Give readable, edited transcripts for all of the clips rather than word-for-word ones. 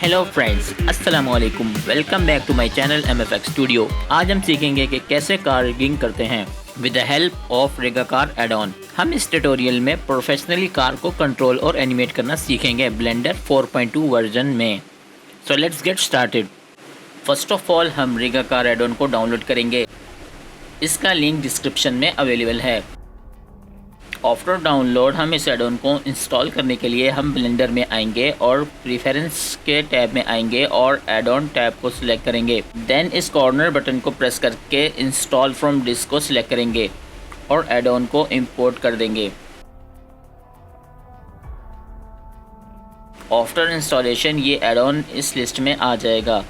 Hello friends, अस्सलाम वालेकुम। Welcome back to my channel MFX studio. आज हम सीखेंगे कि कैसे कार रिगिंग करते हैं with the help of Rigacar add on. हम इस ट्यूटोरियल में प्रोफेशनली कार को कंट्रोल और एनिमेट करना सीखेंगे ब्लेंडर 4.2 वर्जन में। So let's get started. First of all हम रिगा कार एड ऑन को डाउनलोड करेंगे। इसका लिंक डिस्क्रिप्शन में अवेलेबल है। आफ्टर डाउनलोड हम इस एड ऑन को इंस्टॉल करने के लिए हम ब्लेंडर में आएंगे और प्रीफरेंस के टैब में आएंगे और एड ऑन टैब को सिलेक्ट करेंगे। देन इस कॉर्नर बटन को प्रेस करके इंस्टॉल फ्रॉम डिस्क को सिलेक्ट करेंगे और एड ऑन को इंपोर्ट कर देंगे। आफ्टर इंस्टॉलेशन ये एड ऑन इस लिस्ट में आ जाएगा।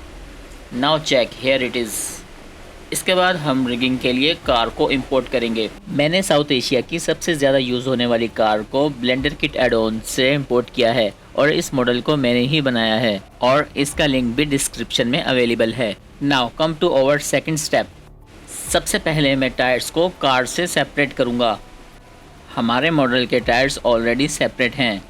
Now check, here it is. इसके बाद हम रिगिंग के लिए कार को इंपोर्ट करेंगे। मैंने साउथ एशिया की सबसे ज़्यादा यूज़ होने वाली कार को ब्लेंडर किट एड ऑन से इंपोर्ट किया है और इस मॉडल को मैंने ही बनाया है और इसका लिंक भी डिस्क्रिप्शन में अवेलेबल है। Now come to our second step. सबसे पहले मैं टायर्स को कार से सेपरेट करूँगा। हमारे मॉडल के टायर्स ऑलरेडी सेपरेट हैं।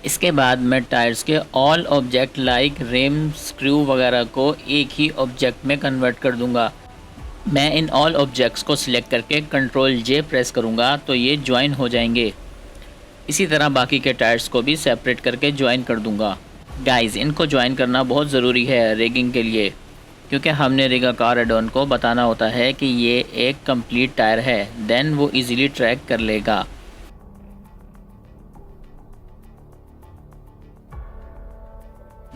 इसके बाद मैं टायर्स के all object like rim, screw वगैरह को एक ही ऑब्जेक्ट में कन्वर्ट कर दूँगा। मैं इन ऑल ऑब्जेक्ट्स को सिलेक्ट करके कंट्रोल J प्रेस करूँगा तो ये ज्वाइन हो जाएंगे। इसी तरह बाकी के टायर्स को भी सेपरेट करके ज्वाइन कर दूँगा। गाइस, इनको ज्वाइन करना बहुत ज़रूरी है रिगिंग के लिए, क्योंकि हमने रिगा कार एड ऑन को बताना होता है कि ये एक कंप्लीट टायर है, देन वो इजीली ट्रैक कर लेगा।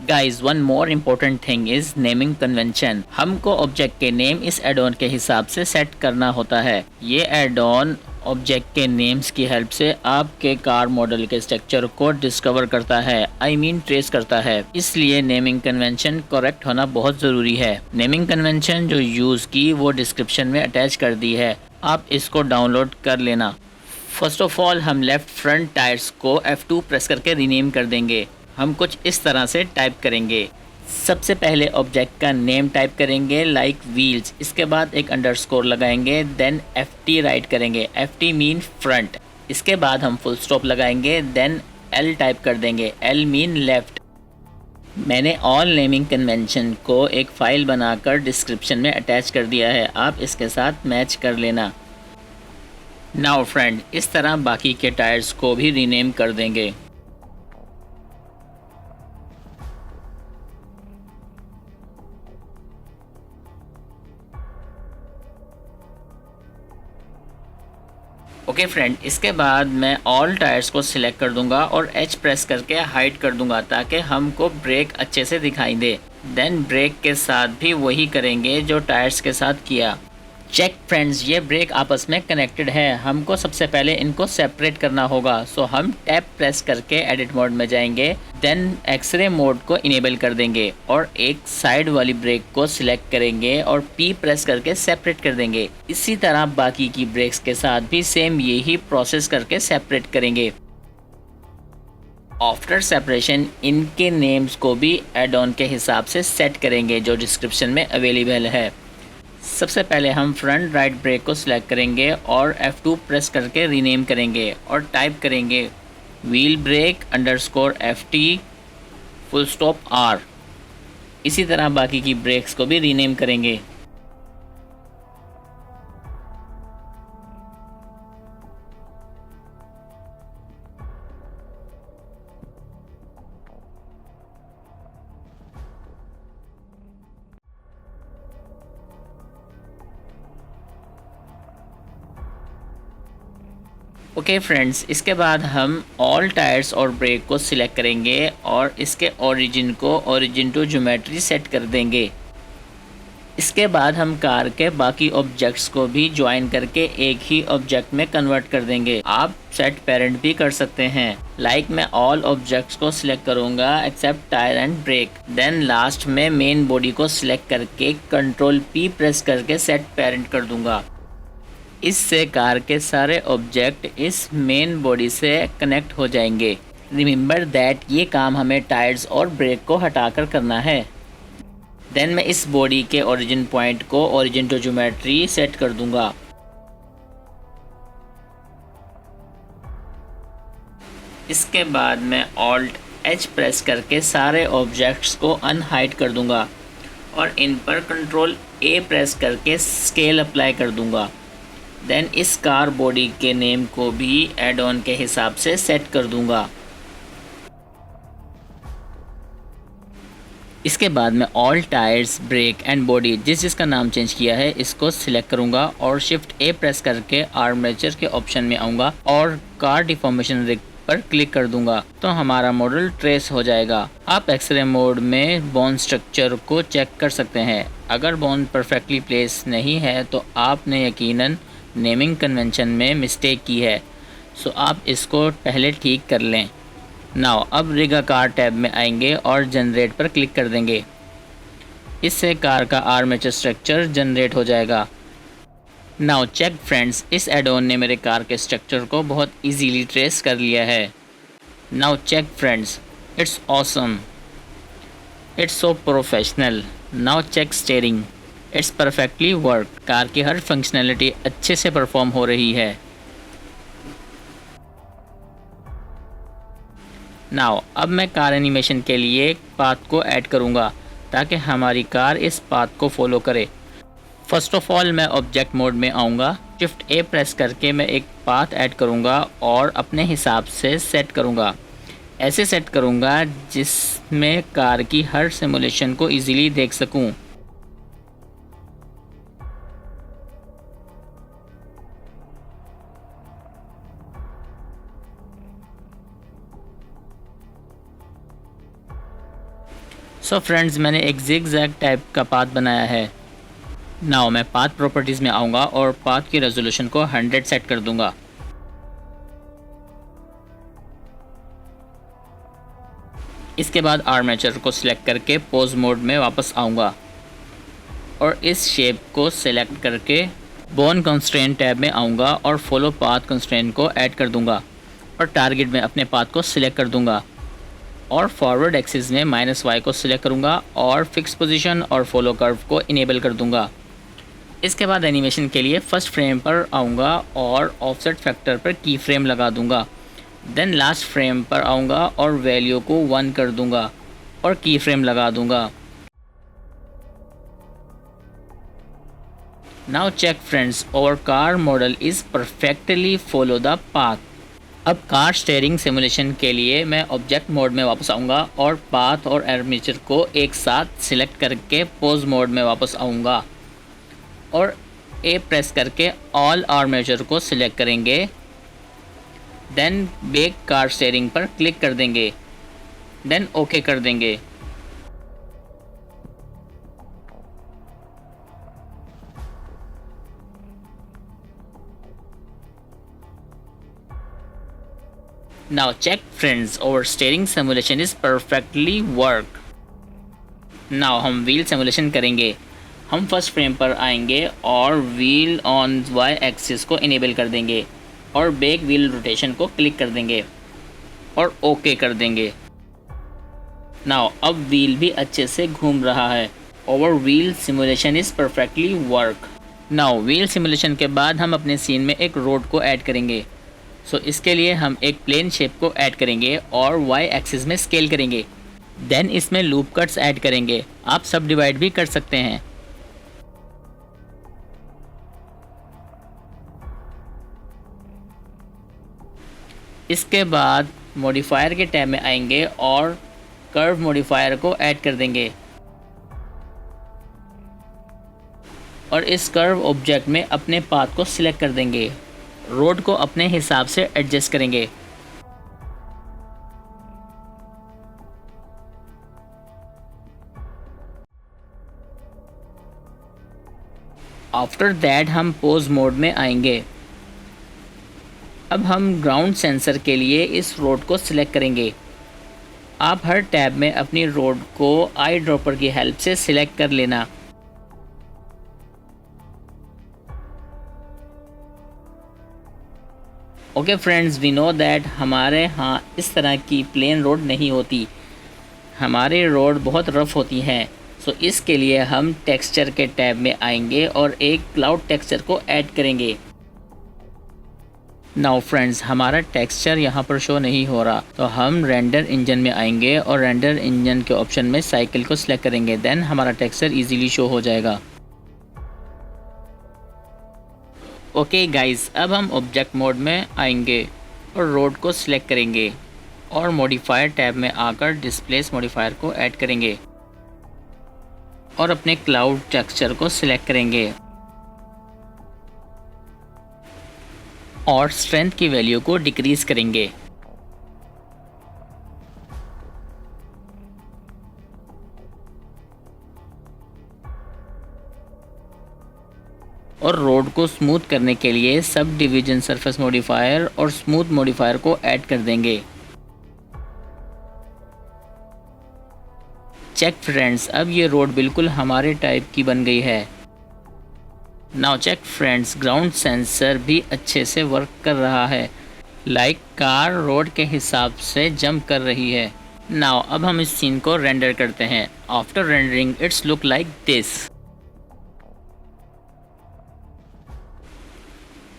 Guys, one more important thing is naming convention. हमको ऑब्जेक्ट के नेम इस एड ऑन के हिसाब से सेट करना होता है। ये एड ऑन ऑब्जेक्ट के नेम्स की हेल्प से आपके कार मॉडल के स्ट्रक्चर को डिस्कवर करता है, आई मीन ट्रेस करता है। इसलिए नेमिंग कन्वेंशन करेक्ट होना बहुत ज़रूरी है। नेमिंग कन्वेंशन जो यूज़ की वो डिस्क्रिप्शन में अटैच कर दी है, आप इसको डाउनलोड कर लेना। फर्स्ट ऑफ ऑल हम लेफ्ट फ्रंट टायर्स को F2 प्रेस करके रीनेम कर देंगे। हम कुछ इस तरह से टाइप करेंगे। सबसे पहले ऑब्जेक्ट का नेम टाइप करेंगे लाइक व्हील्स। इसके बाद एक अंडरस्कोर लगाएंगे, देन FT राइट करेंगे। FT mean front. इसके बाद हम फुल स्टॉप लगाएंगे, देन L टाइप कर देंगे। L mean left. मैंने ऑल नेमिंग कन्वेंशन को एक फ़ाइल बनाकर डिस्क्रिप्शन में अटैच कर दिया है, आप इसके साथ मैच कर लेना। नाउ फ्रेंड, इस तरह बाकी के टायर्स को भी रीनेम कर देंगे। ओके फ्रेंड, इसके बाद मैं ऑल टायर्स को सिलेक्ट कर दूंगा और H प्रेस करके हाइड कर दूंगा ताकि हमको ब्रेक अच्छे से दिखाई दे। देन ब्रेक के साथ भी वही करेंगे जो टायर्स के साथ किया। चेक फ्रेंड्स, ये ब्रेक आपस में कनेक्टेड है। हमको सबसे पहले इनको सेपरेट करना होगा। सो हम टैप प्रेस करके एडिट मोड में जाएंगे, देन एक्सरे मोड को इनेबल कर देंगे और एक साइड वाली ब्रेक को सिलेक्ट करेंगे और P प्रेस करके सेपरेट कर देंगे। इसी तरह बाकी की ब्रेक्स के साथ भी सेम यही प्रोसेस करके सेपरेट करेंगे। आफ्टर सेपरेशन इनके नेम्स को भी एड ऑन के हिसाब से सेट करेंगे जो डिस्क्रिप्शन में अवेलेबल है। सबसे पहले हम फ्रंट राइट ब्रेक को सिलेक्ट करेंगे और F2 प्रेस करके रीनेम करेंगे और टाइप करेंगे wheel brake underscore FT full stop R। इसी तरह बाकी की ब्रेक्स को भी रीनेम करेंगे। ओके फ्रेंड्स, इसके बाद हम ऑल टायर्स और ब्रेक को सिलेक्ट करेंगे और इसके ओरिजिन को ओरिजिन टू ज्योमेट्री सेट कर देंगे। इसके बाद हम कार के बाकी ऑब्जेक्ट्स को भी ज्वाइन करके एक ही ऑब्जेक्ट में कन्वर्ट कर देंगे। आप सेट पेरेंट भी कर सकते हैं। लाइक मैं ऑल ऑब्जेक्ट्स को सिलेक्ट करूँगा except tyre and brake. Then last में मेन बॉडी को सिलेक्ट करके कंट्रोल P प्रेस करके सेट पेरेंट कर दूँगा। इससे कार के सारे ऑब्जेक्ट इस मेन बॉडी से कनेक्ट हो जाएंगे। रिमेंबर दैट ये काम हमें टायर्स और ब्रेक को हटाकर करना है। देन मैं इस बॉडी के ओरिजिन पॉइंट को ओरिजिन टू ज्योमेट्री सेट कर दूंगा। इसके बाद मैं ऑल्ट H प्रेस करके सारे ऑब्जेक्ट्स को अनहाइड कर दूंगा और इन पर कंट्रोल A प्रेस करके स्केल अप्लाई कर दूंगा। देन इस कार बॉडी के नेम को भी एड ऑन के हिसाब से सेट कर दूंगा। इसके बाद मैं all tyres, brake and body जिसका नाम चेंज किया है इसको सिलेक्ट करूंगा और शिफ्ट A प्रेस करके आर्मेचर के ऑप्शन में आऊँगा और कार डिफॉर्मेशन रिग पर क्लिक कर दूंगा तो हमारा मॉडल ट्रेस हो जाएगा। आप एक्सरे मोड में बोन स्ट्रक्चर को चेक कर सकते हैं। अगर बोन परफेक्टली प्लेस नहीं है तो आपने यकीनन नेमिंग कन्वेंशन में मिस्टेक की है, सो आप इसको पहले ठीक कर लें। नाउ अब रिग अ कार टैब में आएंगे और जनरेट पर क्लिक कर देंगे। इससे कार का आर्मेचर स्ट्रक्चर जनरेट हो जाएगा। नाउ चेक फ्रेंड्स, इस एड ऑन ने मेरे कार के स्ट्रक्चर को बहुत इजीली ट्रेस कर लिया है। Now check friends, it's awesome, it's so professional. Now check steering, it's perfectly work. Car की हर फंक्शनैलिटी अच्छे से परफॉर्म हो रही है। नाउ अब मैं कार एनिमेशन के लिए पाथ को ऐड करूँगा ताकि हमारी कार इस पाथ को फॉलो करे। फर्स्ट ऑफ ऑल मैं ऑब्जेक्ट मोड में आऊँगा, शिफ्ट A प्रेस करके मैं एक पाथ ऐड करूँगा और अपने हिसाब से सेट करूँगा। ऐसे सेट करूँगा जिसमें कार की हर सिमुलेशन को इजीली देख सकूँ। सो फ्रेंड्स, मैंने एक जिग-जैग टाइप का पाथ बनाया है। नाउ मैं पाथ प्रॉपर्टीज़ में आऊँगा और पाथ की रेजोल्यूशन को 100 सेट कर दूँगा। इसके बाद आर्मेचर को सिलेक्ट करके पोज मोड में वापस आऊँगा और इस शेप को सिलेक्ट करके बोन कंस्ट्रेंट टैब में आऊँगा और फॉलो पाथ कंस्ट्रेंट को ऐड कर दूँगा और टारगेट में अपने पाथ को सिलेक्ट कर दूँगा और फॉरवर्ड एक्सिस में -y को सिलेक्ट करूँगा और फिक्स पोजीशन और फॉलो कर्व को इनेबल कर दूँगा। इसके बाद एनिमेशन के लिए फर्स्ट फ्रेम पर आऊँगा और ऑफसेट फैक्टर पर की फ्रेम लगा दूँगा। देन लास्ट फ्रेम पर आऊँगा और वैल्यू को 1 कर दूँगा और की फ्रेम लगा दूँगा। Now check friends, our car model is perfectly follow the path. अब कार स्टीयरिंग सिमुलेशन के लिए मैं ऑब्जेक्ट मोड में वापस आऊँगा और पाथ और आर्मेचर को एक साथ सिलेक्ट करके पोज मोड में वापस आऊँगा और A प्रेस करके ऑल आर्मेचर को सिलेक्ट करेंगे। देन बेक कार स्टीयरिंग पर क्लिक कर देंगे। देन ओके कर देंगे। Now check friends, our steering simulation is perfectly work. Now हम व्हील सिमुलेशन करेंगे। हम फर्स्ट फ्रेम पर आएंगे और व्हील ऑन y एक्सिस को इनेबल कर देंगे और बैक व्हील रोटेशन को क्लिक कर देंगे और ओके कर देंगे। नाउ अब व्हील भी अच्छे से घूम रहा है। Over wheel simulation is perfectly work. Now wheel simulation के बाद हम अपने सीन में एक रोड को ऐड करेंगे। सो इसके लिए हम एक प्लेन शेप को ऐड करेंगे और y एक्सिस में स्केल करेंगे। देन इसमें लूप कट्स ऐड करेंगे। आप सब डिवाइड भी कर सकते हैं। इसके बाद मॉडिफायर के टैब में आएंगे और कर्व मॉडिफायर को ऐड कर देंगे और इस कर्व ऑब्जेक्ट में अपने पाथ को सिलेक्ट कर देंगे। रोड को अपने हिसाब से एडजस्ट करेंगे। आफ्टर दैट हम पोज मोड में आएंगे। अब हम ग्राउंड सेंसर के लिए इस रोड को सिलेक्ट करेंगे। आप हर टैब में अपनी रोड को आई ड्रॉपर की हेल्प से सिलेक्ट कर लेना। Okay friends, we know that हमारे यहाँ इस तरह की प्लेन रोड नहीं होती, हमारी रोड बहुत रफ़ होती हैं। सो इसके लिए हम टेक्सचर के टैब में आएंगे और एक क्लाउड टेक्सचर को ऐड करेंगे। नाउ फ्रेंड्स, हमारा टेक्सचर यहाँ पर शो नहीं हो रहा, तो हम रेंडर इंजन में आएंगे और रेंडर इंजन के ऑप्शन में साइकिल को सिलेक्ट करेंगे। देन हमारा टेक्सचर इजीली शो हो जाएगा। ओके गाइस, अब हम ऑब्जेक्ट मोड में आएंगे और रोड को सिलेक्ट करेंगे और मॉडिफायर टैब में आकर डिस्प्लेस मॉडिफायर को ऐड करेंगे और अपने क्लाउड टेक्सचर को सिलेक्ट करेंगे और स्ट्रेंथ की वैल्यू को डिक्रीज करेंगे। और रोड को स्मूथ करने के लिए सब डिवीजन सरफेस मॉडिफायर और स्मूथ मॉडिफायर को ऐड कर देंगे। चेक फ्रेंड्स, अब ये रोड बिल्कुल हमारे टाइप की बन गई है। Now check friends, ground sensor भी अच्छे से वर्क कर रहा है। लाइक कार रोड के हिसाब से जंप कर रही है। नाउ अब हम इस सीन को रेंडर करते हैं। After rendering it's look like this.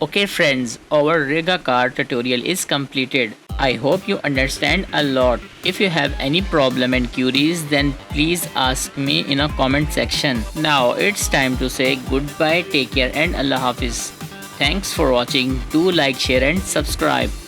Okay friends, our Rega car tutorial is completed. I hope you understand a lot. If you have any problem and queries, then please ask me in a comment section. Now it's time to say goodbye, take care and Allah Hafiz. Thanks for watching. Do like, share and subscribe.